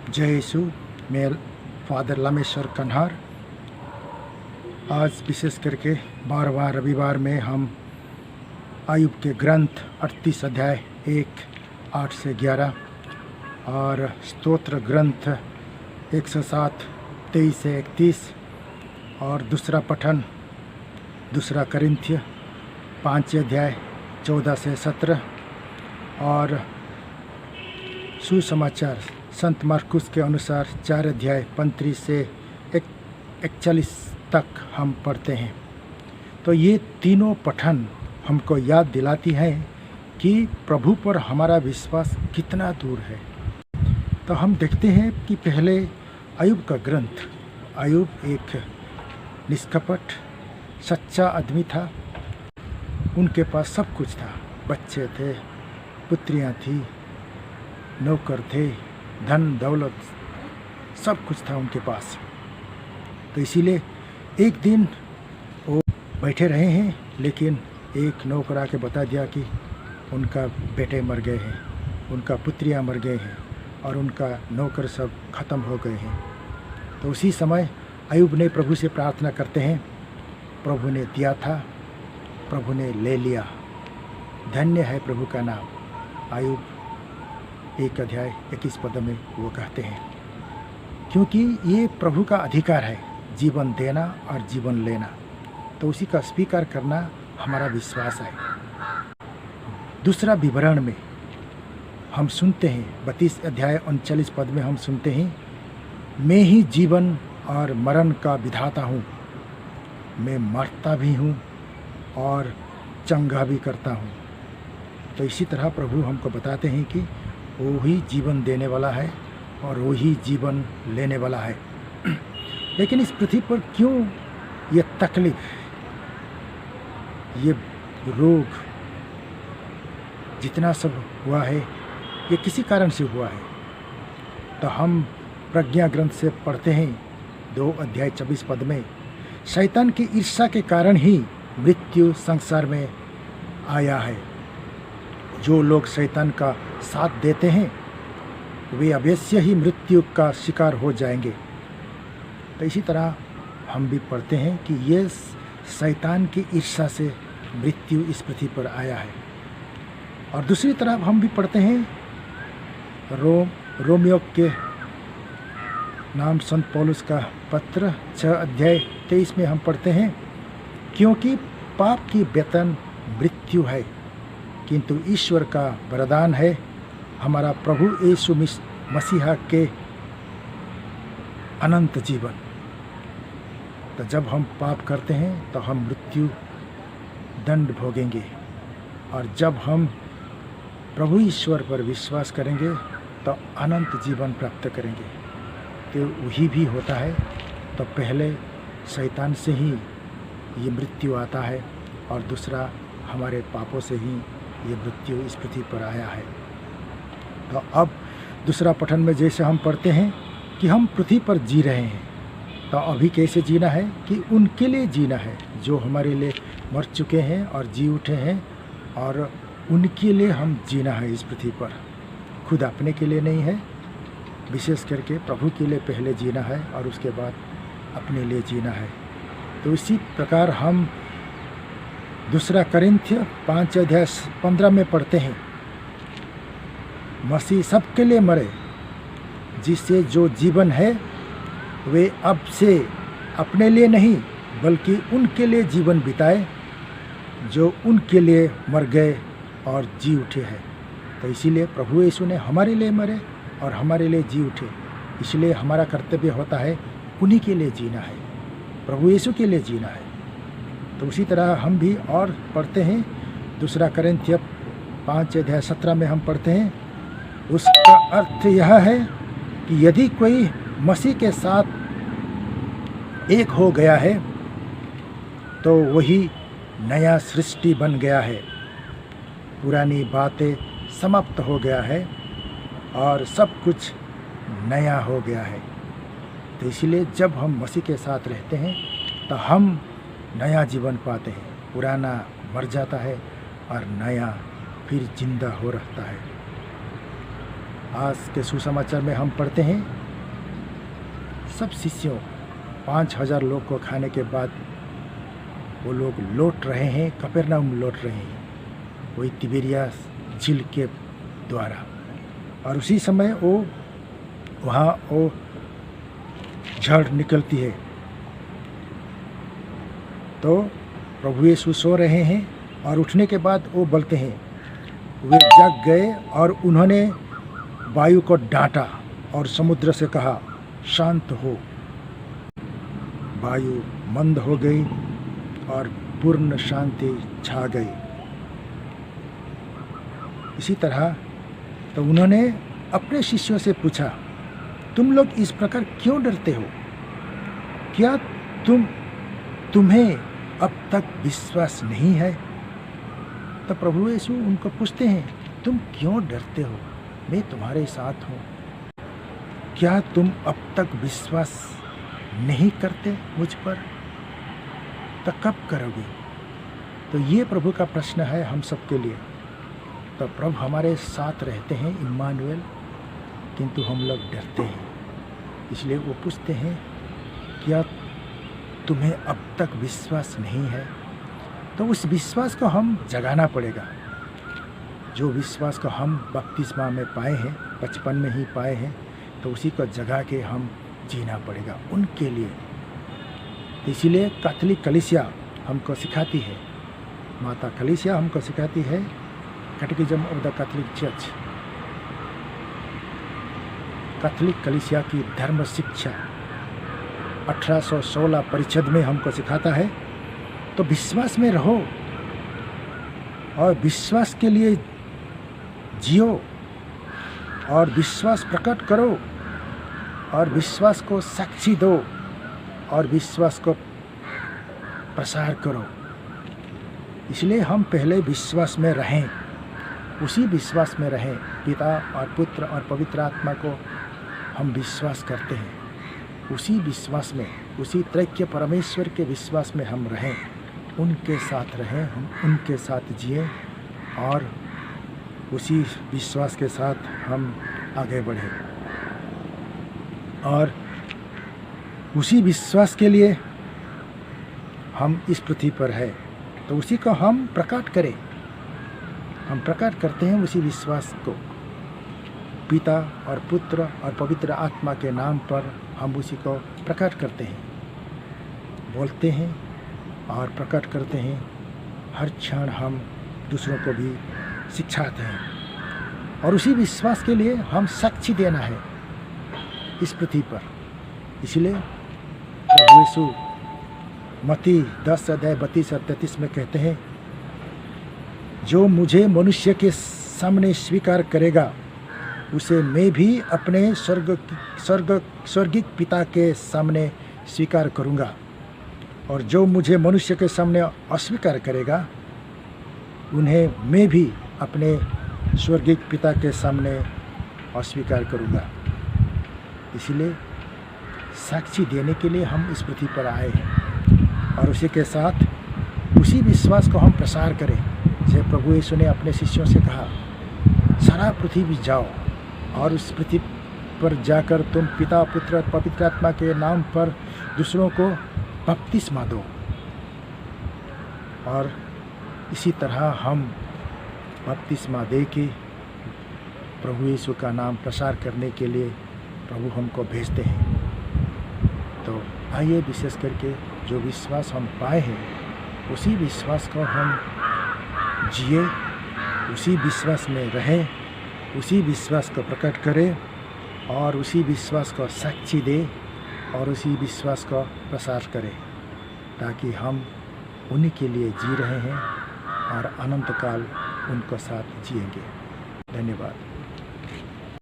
जय यीशु। मैं फादर लामेश्वर कन्हार। आज विशेष करके 12वां रविवार में हम आयुब के ग्रंथ 38 अध्याय 1 8 से 11 और स्तोत्र ग्रंथ 107 23 से 31 और दूसरा पठन दूसरा करिन्थिय 5 अध्याय 14 से 17 और सुसमाचार संत मार्कुस के अनुसार 4 अध्याय 35 से 41 तक हम पढ़ते हैं। तो ये तीनों पठन हमको याद दिलाती हैं कि प्रभु पर हमारा विश्वास कितना दूर है। तो हम देखते हैं कि पहले आयुब का ग्रंथ। आयुब एक निष्कपट सच्चा आदमी था। उनके पास सब कुछ था, बच्चे थे, पुत्रियां थी, नौकर थे, धन दौलत सब कुछ था उनके पास। तो इसीलिए एक दिन वो बैठे रहे हैं, लेकिन एक नौकर आके बता दिया कि उनका बेटे मर गए हैं, उनका पुत्रियां मर गए हैं और उनका नौकर सब ख़त्म हो गए हैं। तो उसी समय आयुब ने प्रभु से प्रार्थना करते हैं। प्रभु ने दिया था, प्रभु ने ले लिया। धन्य है प्रभु का नाम। आयुब 1 अध्याय 21 पद में वो कहते हैं, क्योंकि ये प्रभु का अधिकार है जीवन देना और जीवन लेना। तो उसी का स्वीकार करना हमारा विश्वास है। दूसरा विवरण में हम सुनते हैं 32 अध्याय 39 पद में हम सुनते हैं, मैं ही जीवन और मरण का विधाता हूँ, मैं मरता भी हूँ और चंगा भी करता हूँ। तो इसी तरह प्रभु हमको बताते हैं कि वो ही जीवन देने वाला है और वो ही जीवन लेने वाला है। लेकिन इस पृथ्वी पर क्यों ये तकलीफ, ये रोग जितना सब हुआ है, ये किसी कारण से हुआ है। तो हम प्रज्ञा ग्रंथ से पढ़ते हैं 2 अध्याय 24 पद में, शैतान की ईर्ष्या के कारण ही मृत्यु संसार में आया है। जो लोग शैतान का साथ देते हैं वे अवश्य ही मृत्यु का शिकार हो जाएंगे। तो इसी तरह हम भी पढ़ते हैं कि ये शैतान की ईर्ष्या से मृत्यु इस पृथ्वी पर आया है। और दूसरी तरफ हम भी पढ़ते हैं रोमियो के नाम संत पौलुस का पत्र 6 अध्याय 23 में हम पढ़ते हैं, क्योंकि पाप की वेतन मृत्यु है, किंतु ईश्वर का वरदान है हमारा प्रभु यीशु मसीहा के अनंत जीवन। तो जब हम पाप करते हैं तो हम मृत्यु दंड भोगेंगे, और जब हम प्रभु ईश्वर पर विश्वास करेंगे तो अनंत जीवन प्राप्त करेंगे। तो वही भी होता है। तो पहले शैतान से ही ये मृत्यु आता है और दूसरा हमारे पापों से ही ये मृत्यु इस पृथ्वी पर आया है। तो अब दूसरा पठन में जैसे हम पढ़ते हैं कि हम पृथ्वी पर जी रहे हैं, तो अभी कैसे जीना है कि उनके लिए जीना है जो हमारे लिए मर चुके हैं और जी उठे हैं, और उनके लिए हम जीना है इस पृथ्वी पर। खुद अपने के लिए नहीं है, विशेष करके प्रभु के लिए पहले जीना है और उसके बाद अपने लिए जीना है। तो इसी प्रकार हम दूसरा करिन्थिय 5 अध्याय 15 में पढ़ते हैं, मसीह सबके लिए मरे, जिससे जो जीवन है वे अब से अपने लिए नहीं बल्कि उनके लिए जीवन बिताए जो उनके लिए मर गए और जी उठे हैं। तो इसीलिए प्रभु यीशु ने हमारे लिए मरे और हमारे लिए जी उठे। इसलिए हमारा कर्तव्य होता है उन्हीं के लिए जीना है, प्रभु यीशु के लिए जीना है। तो उसी तरह हम भी और पढ़ते हैं दूसरा करिन्थिय 5 अध्याय 17 में हम पढ़ते हैं, उसका अर्थ यह है कि यदि कोई मसीह के साथ एक हो गया है तो वही नया सृष्टि बन गया है, पुरानी बातें समाप्त हो गया है और सब कुछ नया हो गया है। तो इसलिए जब हम मसीह के साथ रहते हैं तो हम नया जीवन पाते हैं। पुराना मर जाता है और नया फिर जिंदा हो रहता है। आज के सुसमाचार में हम पढ़ते हैं, सब शिष्यों 5000 लोग को खाने के बाद वो लोग लौट रहे हैं, कफरनहूम लौट रहे हैं, वही तिबेरियास झील के द्वारा। और उसी समय वहाँ वो झड़ निकलती है। तो प्रभु यीशु सो रहे हैं और उठने के बाद वो बोलते हैं, वे जग गए और उन्होंने वायु को डांटा और समुद्र से कहा, शांत हो। वायु मंद हो गई और पूर्ण शांति छा गई। इसी तरह तो उन्होंने अपने शिष्यों से पूछा, तुम लोग इस प्रकार क्यों डरते हो? क्या तुम्हें अब तक विश्वास नहीं है? तो प्रभु यीशु उनको पूछते हैं, तुम क्यों डरते हो? मैं तुम्हारे साथ हूँ। क्या तुम अब तक विश्वास नहीं करते मुझ पर? तो कब करोगे? तो ये प्रभु का प्रश्न है हम सबके लिए। तो प्रभु हमारे साथ रहते हैं, इम्मानुएल, किंतु हम लोग डरते हैं। इसलिए वो पूछते हैं, क्या तुम्हें अब तक विश्वास नहीं है? तो उस विश्वास को हम जगाना पड़ेगा। जो विश्वास को हम बपतिस्मा में पाए हैं, बचपन में ही पाए हैं, तो उसी को जगा के हम जीना पड़ेगा उनके लिए। इसीलिए कैथोलिक कलीसिया हमको सिखाती है, माता कलीसिया हमको सिखाती है, catechism of the Catholic church, Catholic कलीसिया की धर्म शिक्षा 1816 परिच्छेद में हमको सिखाता है। तो विश्वास में रहो और विश्वास के लिए जियो और विश्वास प्रकट करो और विश्वास को साक्षी दो और विश्वास को प्रसार करो। इसलिए हम पहले विश्वास में रहें, उसी विश्वास में रहें। पिता और पुत्र और पवित्र आत्मा को हम विश्वास करते हैं, उसी विश्वास में, उसी त्रैक्य परमेश्वर के विश्वास में हम रहें, उनके साथ रहें, हम उनके साथ जिए और उसी विश्वास के साथ हम आगे बढ़ें। और उसी विश्वास के लिए हम इस पृथ्वी पर है, तो उसी को हम प्रकट करें। हम प्रकट करते हैं उसी विश्वास को, पिता और पुत्र और पवित्र आत्मा के नाम पर हम उसी को प्रकट करते हैं, बोलते हैं और प्रकट करते हैं। हर क्षण हम दूसरों को भी सिखाते हैं और उसी विश्वास के लिए हम साक्षी देना है इस पृथ्वी पर। इसलिए प्रभु यीशु मत्ती 10:32-33 में कहते हैं, जो मुझे मनुष्य के सामने स्वीकार करेगा उसे मैं भी अपने स्वर्गिक पिता के सामने स्वीकार करूँगा, और जो मुझे मनुष्य के सामने अस्वीकार करेगा उन्हें मैं भी अपने स्वर्गिक पिता के सामने अस्वीकार करूँगा। इसलिए साक्षी देने के लिए हम इस पृथ्वी पर आए हैं और उसी के साथ उसी विश्वास को हम प्रसार करें। जैसे प्रभु यीशु ने अपने शिष्यों से कहा, सारा पृथ्वी जाओ और उस पृथ्वी पर जाकर तुम पिता, पुत्र और पवित्र आत्मा के नाम पर दूसरों को बपतिस्मा दो। और इसी तरह हम बपतिस्मा दे के प्रभु यीशु का नाम प्रसार करने के लिए प्रभु हमको भेजते हैं। तो आइए विशेष करके जो विश्वास हम पाए हैं उसी विश्वास को हम जिए, उसी विश्वास में रहें, उसी विश्वास को प्रकट करें और उसी विश्वास को साक्षी दें और उसी विश्वास को प्रसार करें, ताकि हम उन्हीं के लिए जी रहे हैं और अनंत काल उनको साथ जिएंगे। धन्यवाद।